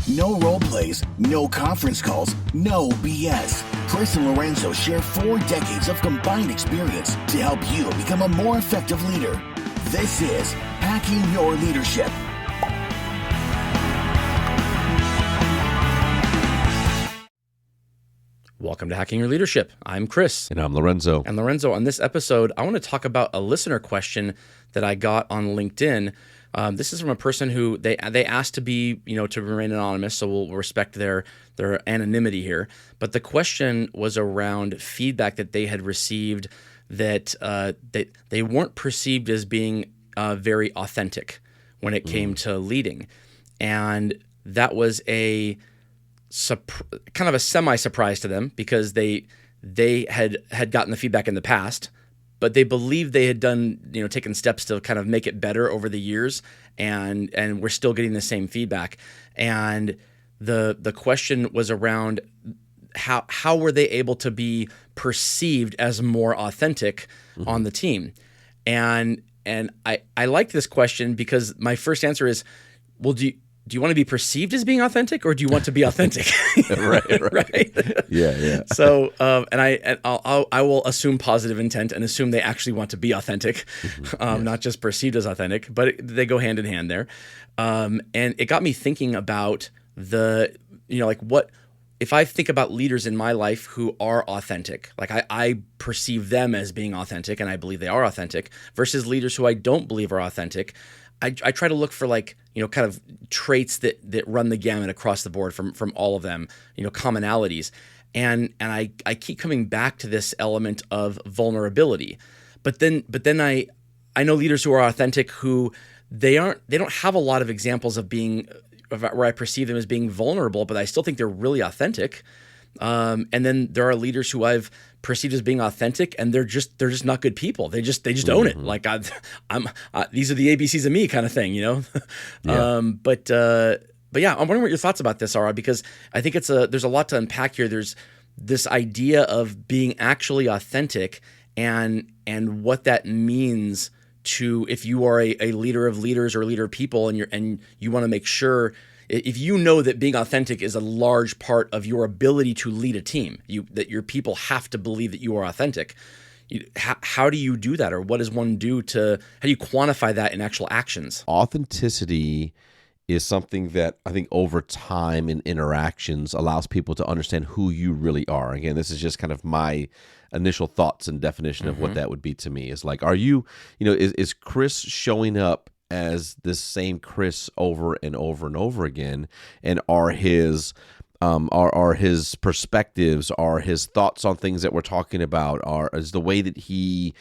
No role plays, no conference calls, no BS. Chris and Lorenzo share 4 decades of combined experience to help you become a more effective leader. This is Hacking Your Leadership. Welcome to Hacking Your Leadership. I'm Chris. And I'm Lorenzo. And Lorenzo, on this episode, I want to talk about a listener question that I got on LinkedIn. This is from a person who they asked to be, to remain anonymous, so we'll respect their anonymity here. But the question was around feedback that they had received that they weren't perceived as being very authentic when it came to leading, and that was kind of a semi-surprise to them because they had gotten the feedback in the past, but they believed they had done, taken steps to kind of make it better over the years, and we're still getting the same feedback. And the question was around how were they able to be perceived as more authentic on the team? And I liked this question because my first answer is, well, do you want to be perceived as being authentic, or do you want to be authentic? Right. Yeah. So, I will assume positive intent and assume they actually want to be authentic, not just perceived as authentic, but they go hand in hand there. And it got me thinking about what if I think about leaders in my life who are authentic, like I perceive them as being authentic and I believe they are authentic, versus leaders who I don't believe are authentic. I try to look for kind of traits that run the gamut across the board from all of them, commonalities. And I keep coming back to this element of vulnerability. But then I know leaders who are authentic who they don't have a lot of examples of being where I perceive them as being vulnerable, but I still think they're really authentic. And then there are leaders who I've perceived as being authentic, and they're just not good people. They just own it. Like I'm these are the ABCs of me kind of thing, Yeah. But yeah, I'm wondering what your thoughts about this are, because I think there's a lot to unpack here. There's this idea of being actually authentic and what that means to if you are a leader of leaders or a leader of people, and you want to make sure. If you know that being authentic is a large part of your ability to lead a team, that your people have to believe that you are authentic, how do you do that? Or what does one do how do you quantify that in actual actions? Authenticity is something that I think over time in interactions allows people to understand who you really are. Again, this is just kind of my initial thoughts and definition of what that would be to me. Is like, are you, is Chris showing up as this same Chris over and over and over again, and are his perspectives, are his thoughts on things that we're talking about, is the way that he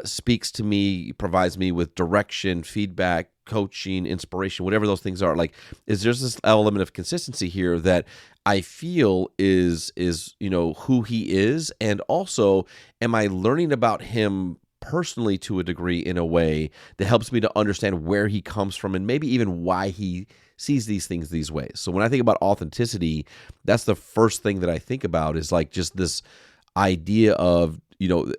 speaks to me, provides me with direction, feedback, coaching, inspiration, whatever those things are. Like, is there's this element of consistency here that I feel is who he is, and also am I learning about him personally to a degree in a way that helps me to understand where he comes from and maybe even why he sees these things these ways. So when I think about authenticity, that's the first thing that I think about, is like just this idea of, do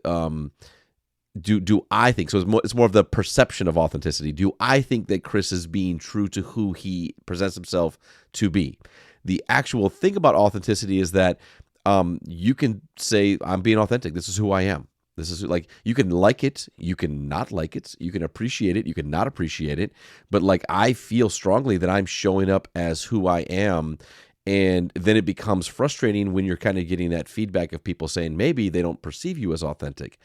I think, so it's more of the perception of authenticity. Do I think that Chris is being true to who he presents himself to be? The actual thing about authenticity is that you can say, I'm being authentic. This is who I am. This is like, you can like it, you can not like it, you can appreciate it, you can not appreciate it, but like I feel strongly that I'm showing up as who I am, and then it becomes frustrating when you're kind of getting that feedback of people saying maybe they don't perceive you as authentic.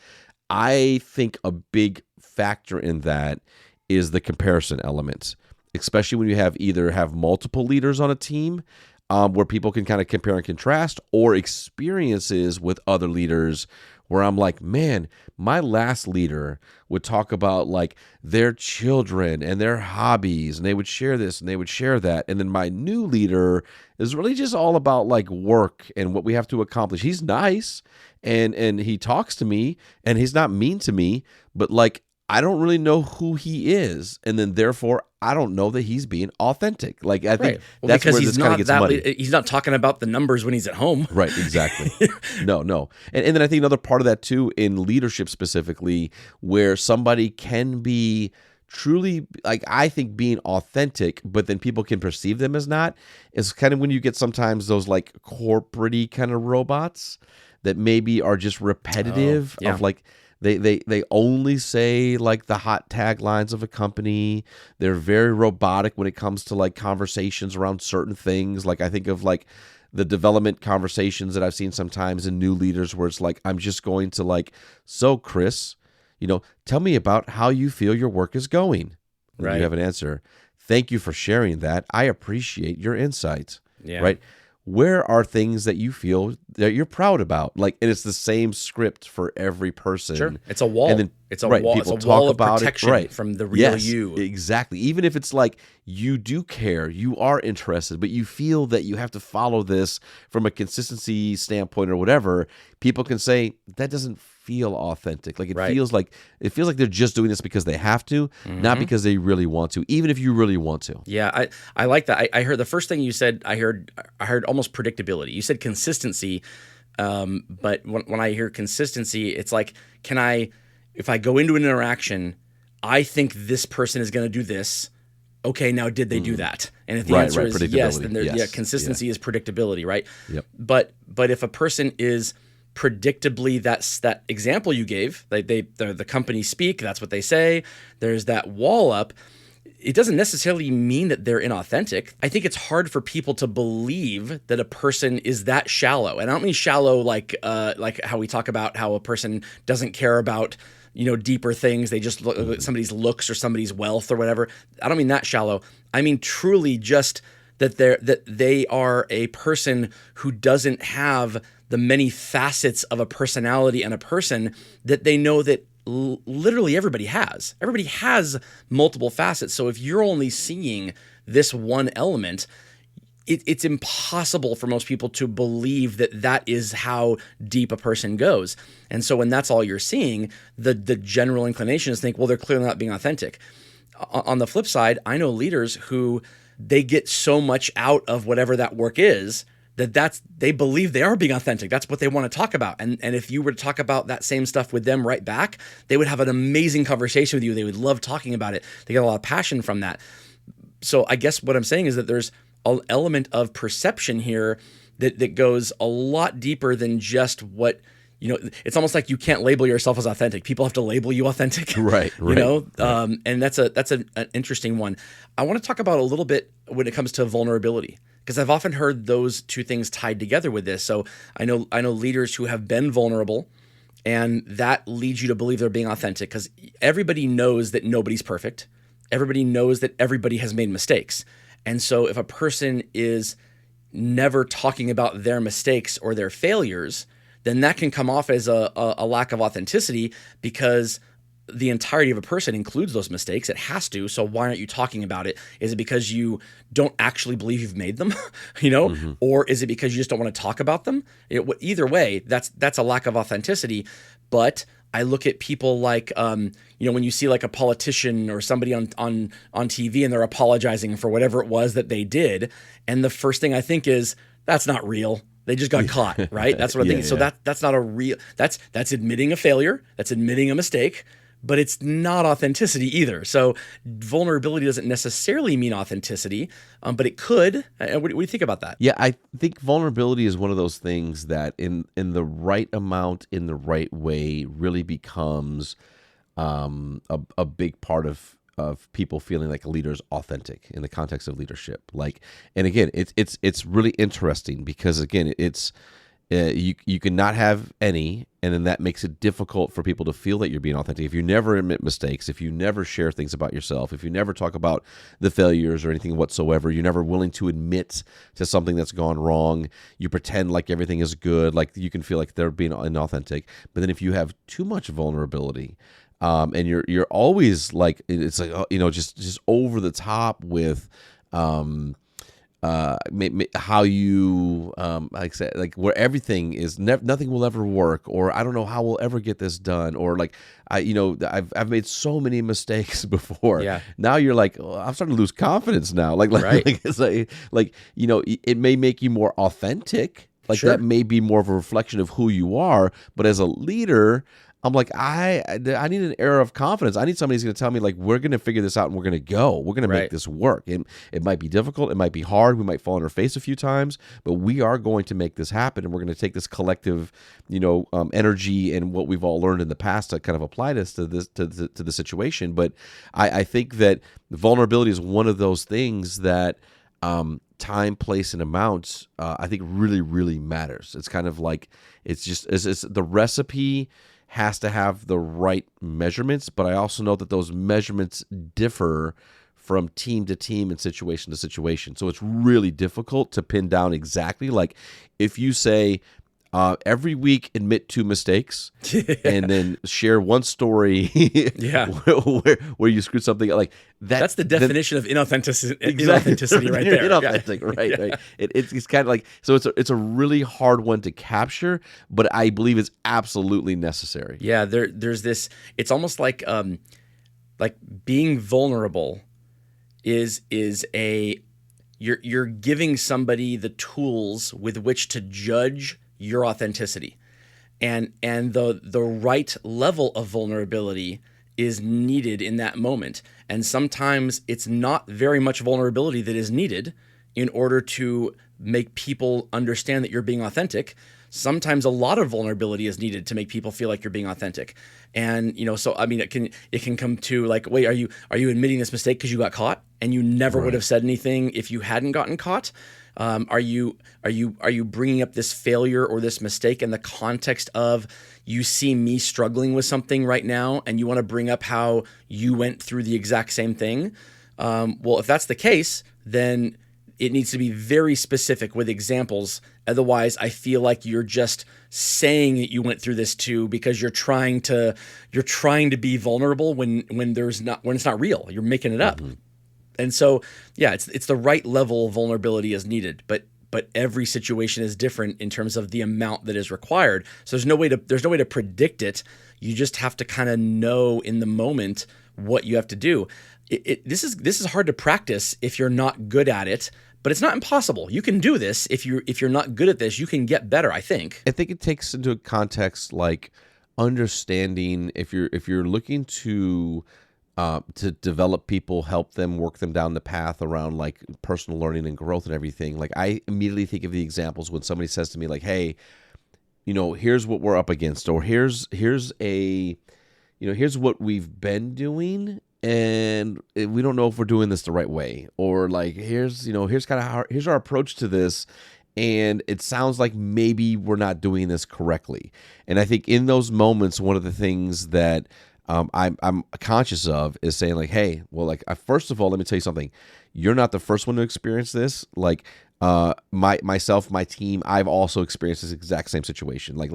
I think a big factor in that is the comparison element, especially when you have multiple leaders on a team, where people can kind of compare and contrast, or experiences with other leaders where I'm like, man, my last leader would talk about like their children and their hobbies, and they would share this and they would share that. And then my new leader is really just all about like work and what we have to accomplish. He's nice and he talks to me and he's not mean to me, but like I don't really know who he is, and then therefore I don't know that he's being authentic. Like I think that's where this kind of gets muddy. He's not talking about the numbers when he's at home. Right, exactly. No. And then I think another part of that too, in leadership specifically, where somebody can be truly, like, I think being authentic, but then people can perceive them as not, is kind of when you get sometimes those like corporate-y kind of robots that maybe are just repetitive yeah. of like they only say like the hot taglines of a company. They're very robotic when it comes to like conversations around certain things. Like I think of like the development conversations that I've seen sometimes in new leaders where it's like, I'm just going to like, so Chris, tell me about how you feel your work is going. And Right. you have an answer. Thank you for sharing that. I appreciate your insight. Yeah. Right. Where are things that you feel that you're proud about? Like, and it's the same script for every person. Sure. It's a wall. And then It's a wall. people It's a wall talk of about protection it. Right. from the real Yes, you. exactly. Even if it's like you do care, you are interested, but you feel that you have to follow this from a consistency standpoint or whatever, people can say that doesn't feel authentic. Like it Right. feels like they're just doing this because they have to, not because they really want to, even if you really want to. Yeah, I like that. I heard the first thing you said. I heard almost predictability. You said consistency, but when I hear consistency, it's like, if I go into an interaction, I think this person is going to do this. Okay, now did they do that? And if the answer is yes, then consistency is predictability, right? Yep. But if a person is predictably, that's that example you gave, the company speak, that's what they say, there's that wall up, it doesn't necessarily mean that they're inauthentic. I think it's hard for people to believe that a person is that shallow. And I don't mean shallow like how we talk about how a person doesn't care about deeper things. They just look at somebody's looks or somebody's wealth or whatever. I don't mean that shallow. I mean truly just that they are a person who doesn't have the many facets of a personality and a person that they know that literally everybody has. Everybody has multiple facets. So if you're only seeing this one element, it's impossible for most people to believe that is how deep a person goes. And so when that's all you're seeing, the general inclination is to think, well, they're clearly not being authentic. On the flip side, I know leaders who they get so much out of whatever that work is they believe they are being authentic. That's what they want to talk about. And if you were to talk about that same stuff with them right back, they would have an amazing conversation with you. They would love talking about it. They get a lot of passion from that. So I guess what I'm saying is that there's an element of perception here that goes a lot deeper than just what, it's almost like you can't label yourself as authentic. People have to label you authentic. Right. And that's an interesting one. I want to talk about a little bit when it comes to vulnerability, because I've often heard those two things tied together with this. So I know leaders who have been vulnerable, and that leads you to believe they're being authentic, because everybody knows that nobody's perfect. Everybody knows that everybody has made mistakes. And so if a person is never talking about their mistakes or their failures, then that can come off as a lack of authenticity, because the entirety of a person includes those mistakes. It has to. So why aren't you talking about it? Is it because you don't actually believe you've made them, or is it because you just don't want to talk about them? Either way, that's a lack of authenticity. But I look at people like, when you see like a politician or somebody on TV and they're apologizing for whatever it was that they did, and the first thing I think is, that's not real. They just got caught, right? That's what I'm thinking. So that's not a real. That's admitting a failure. That's admitting a mistake. But it's not authenticity either. So vulnerability doesn't necessarily mean authenticity, but it could. What do you think about that? Yeah, I think vulnerability is one of those things that in the right amount, in the right way, really becomes a big part of people feeling like a leader's authentic in the context of leadership. Like, and again, it's really interesting because again, it's you can not have any, and then that makes it difficult for people to feel that you're being authentic. If you never admit mistakes, if you never share things about yourself, if you never talk about the failures or anything whatsoever, you're never willing to admit to something that's gone wrong, you pretend like everything is good, like you can feel like they're being inauthentic. But then if you have too much vulnerability, and you're always like, it's like, just over the top with how you like I said, like where everything is nothing will ever work, or I don't know how we'll ever get this done, or like I've made so many mistakes before. Yeah. Now you're like, oh, I'm starting to lose confidence now. Like Right. it's like it may make you more authentic. Like Sure. that may be more of a reflection of who you are, but as a leader, I'm like, I need an air of confidence. I need somebody who's going to tell me, like, we're going to figure this out and we're going to go. We're going to make this work. And it might be difficult. It might be hard. We might fall on our face a few times, but we are going to make this happen. And we're going to take this collective, energy and what we've all learned in the past to kind of apply this to the situation. But I think that vulnerability is one of those things that time, place, and amount, I think really, really matters. It's kind of like, it's the recipe has to have the right measurements, but I also know that those measurements differ from team to team and situation to situation. So it's really difficult to pin down exactly. Like if you say every week admit 2 mistakes and then share one story where you screwed something like that. That's the definition of inauthenticity, inauthenticity right there. Inauthentic, right. It's kind of like, so it's a really hard one to capture, but I believe it's absolutely necessary. Yeah, there's this, it's almost like being vulnerable is you're giving somebody the tools with which to judge your authenticity, and the right level of vulnerability is needed in that moment. And sometimes it's not very much vulnerability that is needed in order to make people understand that you're being authentic. Sometimes a lot of vulnerability is needed to make people feel like you're being authentic. And so I mean, it can come to like, wait, are you admitting this mistake because you got caught and you never would have said anything if you hadn't gotten caught? Are you bringing up this failure or this mistake in the context of you see me struggling with something right now and you want to bring up how you went through the exact same thing? Well, if that's the case, then it needs to be very specific with examples. Otherwise, I feel like you're just saying that you went through this too because you're trying to be vulnerable when it's not real. You're making it up. Mm-hmm. And so, yeah, it's the right level of vulnerability is needed, but every situation is different in terms of the amount that is required. So there's no way to predict it. You just have to kind of know in the moment what you have to do. This is hard to practice if you're not good at it, but it's not impossible. You can do this if you're not good at this. You can get better, I think. I think it takes into context like understanding if you're looking to develop people, help them, work them down the path around like personal learning and growth and everything. Like I immediately think of the examples when somebody says to me like, hey, here's what we're up against, or here's what we've been doing and we don't know if we're doing this the right way, or like here's our approach to this and it sounds like maybe we're not doing this correctly. And I think in those moments, one of the things that I'm conscious of is saying like, hey, well, like first of all, let me tell you something. You're not the first one to experience this. Like my team, I've also experienced this exact same situation. Like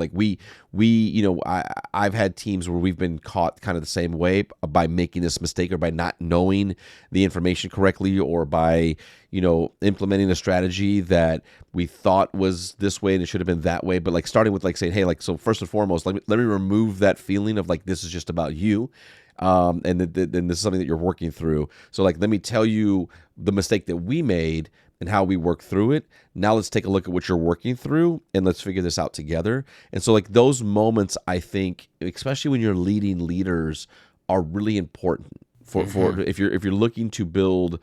I've had teams where we've been caught kind of the same way by making this mistake or by not knowing the information correctly, or by implementing a strategy that we thought was this way and it should have been that way. But like starting with like saying, hey, like, so first and foremost, let me remove that feeling of like this is just about you. And then this is something that you're working through. So like, let me tell you the mistake that we made and how we work through it. Now let's take a look at what you're working through and let's figure this out together. And so like those moments, I think, especially when you're leading leaders, are really important for if you're looking to build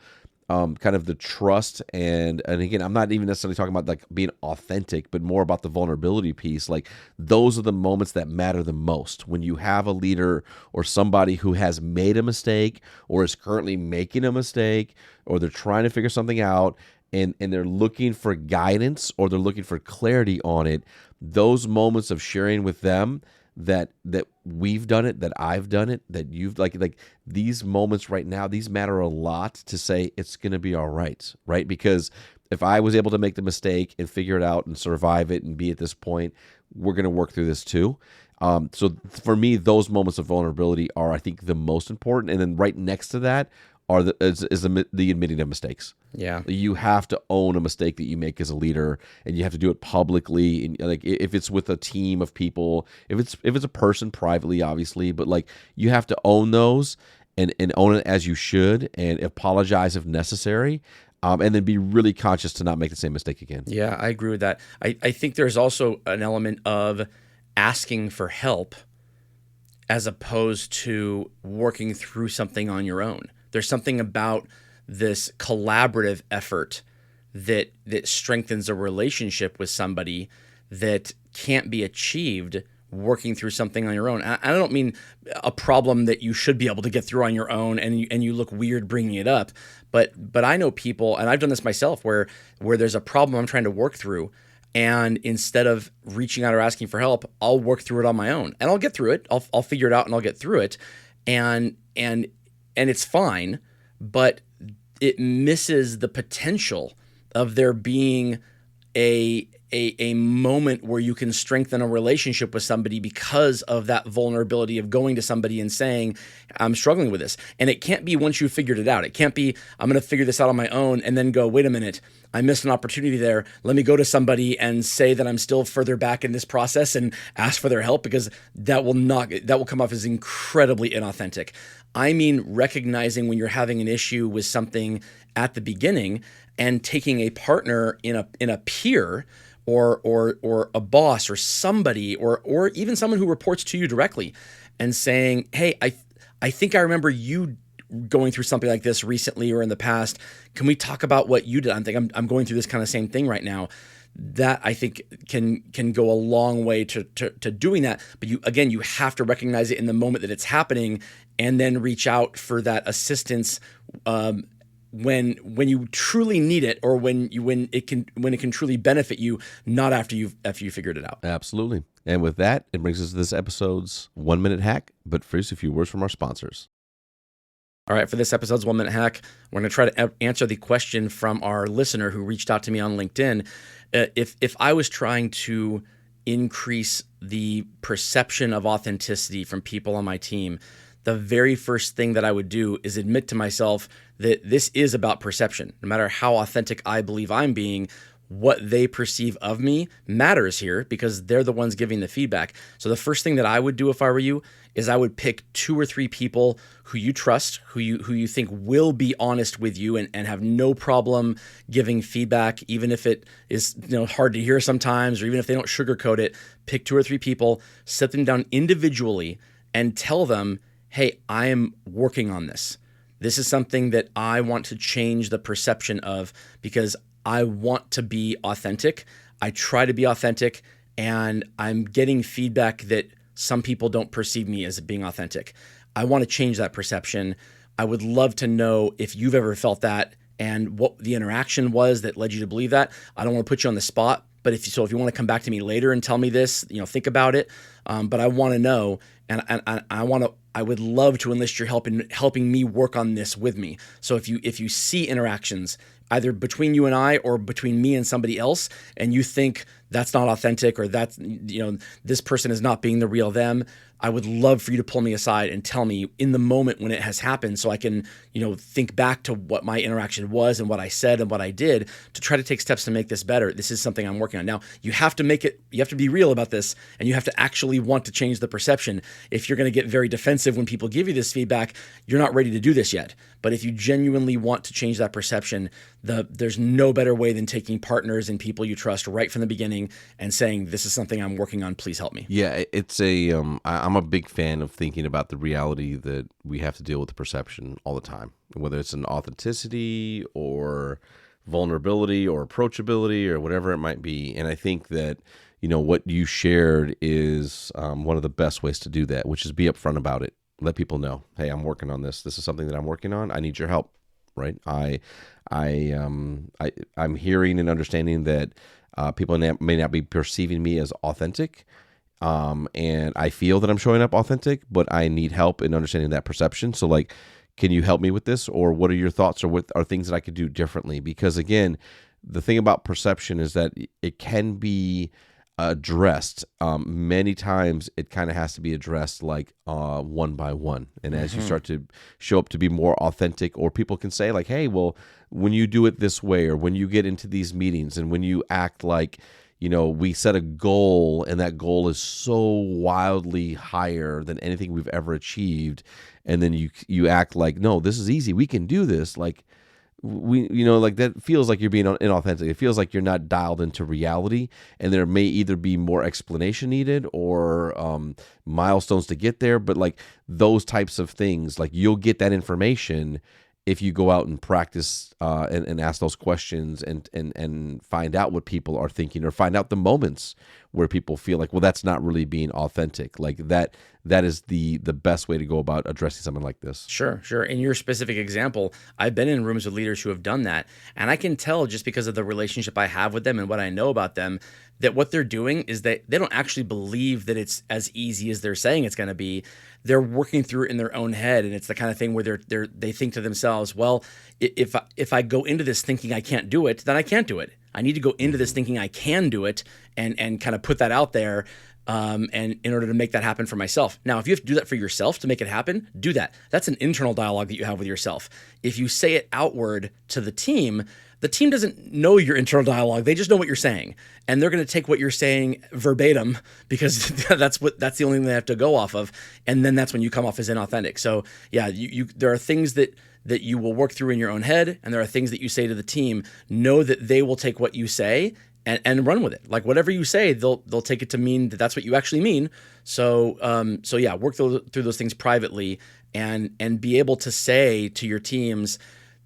kind of the trust and again, I'm not even necessarily talking about like being authentic, but more about the vulnerability piece. Like those are the moments that matter the most when you have a leader or somebody who has made a mistake or is currently making a mistake, or they're trying to figure something out and they're looking for guidance or they're looking for clarity on it. Those moments of sharing with them that we've done it, that I've done it, that you've like these moments right now, these matter a lot to say it's going to be all right? Because if I was able to make the mistake and figure it out and survive it and be at this point, we're going to work through this too. So for me, those moments of vulnerability are, I think, the most important. And then right next to that are the admitting of mistakes. Yeah, you have to own a mistake that you make as a leader, and you have to do it publicly. And like if it's with a team of people, if it's a person privately, obviously, but like you have to own those and own it as you should, and apologize if necessary. And then be really conscious to not make the same mistake again. Yeah, I agree with that. I think there's also an element of asking for help as opposed to working through something on your own. There's something about this collaborative effort that strengthens a relationship with somebody that can't be achieved working through something on your own. I don't mean a problem that you should be able to get through on your own and you look weird bringing it up, but I know people, and I've done this myself, where there's a problem I'm trying to work through, and instead of reaching out or asking for help, I'll work through it on my own, and I'll get through it. I'll figure it out and I'll get through it, and it's fine, but it misses the potential of there being a moment where you can strengthen a relationship with somebody because of that vulnerability of going to somebody and saying, I'm struggling with this. And it can't be once you've figured it out. It can't be, I'm going to figure this out on my own and then go, wait a minute, I missed an opportunity there. Let me go to somebody and say that I'm still further back in this process and ask for their help, because that will come off as incredibly inauthentic. I mean, recognizing when you're having an issue with something at the beginning and taking a partner in a peer or a boss or somebody or even someone who reports to you directly and saying, hey, I think I remember you going through something like this recently or in the past. Can we talk about what you did? I'm going through this kind of same thing right now. That I think can go a long way to doing that. But you have to recognize it in the moment that it's happening, and then reach out for that assistance when you truly need it, or when it can truly benefit you, not after you figured it out. Absolutely. And with that, it brings us to this episode's 1 minute hack. But first, a few words from our sponsors. All right, for this episode's 1 minute hack, we're going to try to answer the question from our listener who reached out to me on LinkedIn. If I was trying to increase the perception of authenticity from people on my team, the very first thing that I would do is admit to myself that this is about perception. No matter how authentic I believe I'm being, what they perceive of me matters here, because they're the ones giving the feedback. So the first thing that I would do if I were you is I would pick 2 or 3 people who you trust, who you think will be honest with you and have no problem giving feedback, even if it is hard to hear sometimes, or even if they don't sugarcoat it. Pick 2 or 3 people, sit them down individually and tell them, hey, I am working on this. This is something that I want to change the perception of, because I want to be authentic. I try to be authentic, and I'm getting feedback that some people don't perceive me as being authentic. I want to change that perception. I would love to know if you've ever felt that and what the interaction was that led you to believe that. I don't want to put you on the spot, but if you want to come back to me later and tell me this, think about it. But I want to know, and I would love to enlist your help in helping me work on this with me. So if you see interactions either between you and I or between me and somebody else, and you think that's not authentic, or that's this person is not being the real them, I would love for you to pull me aside and tell me in the moment when it has happened, so I can think back to what my interaction was and what I said and what I did to try to take steps to make this better. This is something I'm working on. Now, you have to be real about this, and you have to actually want to change the perception. If you're going to get very defensive when people give you this feedback, you're not ready to do this yet. But if you genuinely want to change that perception, there's no better way than taking partners and people you trust right from the beginning and saying, this is something I'm working on, please help me. Yeah, it's I'm a big fan of thinking about the reality that we have to deal with the perception all the time, whether it's an authenticity or vulnerability or approachability or whatever it might be. And I think that, what you shared is one of the best ways to do that, which is be upfront about it. Let people know, hey, I'm working on this. This is something that I'm working on. I need your help, right? I'm hearing and understanding that people may not be perceiving me as authentic, and I feel that I'm showing up authentic, but I need help in understanding that perception. So, can you help me with this, or what are your thoughts, or what are things that I could do differently? Because again, the thing about perception is that it can be addressed. Many times it kind of has to be addressed one by one. And as you start to show up to be more authentic, or people can say hey, well, when you do it this way, or when you get into these meetings, and when you act like, we set a goal and that goal is so wildly higher than anything we've ever achieved, and then you act like, no, this is easy, we can do this. like that feels like you're being inauthentic. It feels like you're not dialed into reality, and there may either be more explanation needed or milestones to get there. But like those types of things, like you'll get that information if you go out and practice and ask those questions and find out what people are thinking, or find out the moments where people feel like, well, that's not really being authentic. Like that is the best way to go about addressing something like this. Sure. In your specific example, I've been in rooms with leaders who have done that, and I can tell just because of the relationship I have with them and what I know about them, that what they're doing is that they don't actually believe that it's as easy as they're saying it's going to be. They're working through it in their own head, and it's the kind of thing where they think to themselves, well, if I go into this thinking I can't do it, then I can't do it. I need to go into this thinking I can do it and kind of put that out there. And in order to make that happen for myself. Now, if you have to do that for yourself to make it happen, do that. That's an internal dialogue that you have with yourself. If you say it outward to the team doesn't know your internal dialogue. They just know what you're saying. And they're going to take what you're saying verbatim because that's the only thing they have to go off of. And then that's when you come off as inauthentic. So yeah, there are things that you will work through in your own head, and there are things that you say to the team. Know that they will take what you say and run with it. Like whatever you say, they'll take it to mean that that's what you actually mean. So yeah, work through those things privately and be able to say to your teams,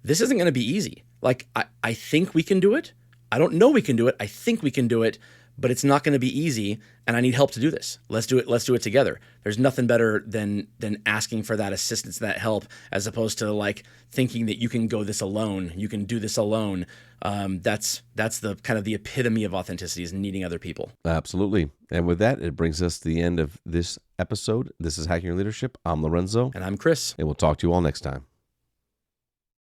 this isn't going to be easy. Like I think we can do it. I don't know we can do it. I think we can do it, but it's not going to be easy, and I need help to do this. Let's do it together. There's nothing better than asking for that assistance, that help, as opposed to like thinking that you can go this alone. You can do this alone. That's the kind of the epitome of authenticity, is needing other people. Absolutely. And with that, it brings us to the end of this episode. This is Hacking Your Leadership. I'm Lorenzo. And I'm Chris. And we'll talk to you all next time.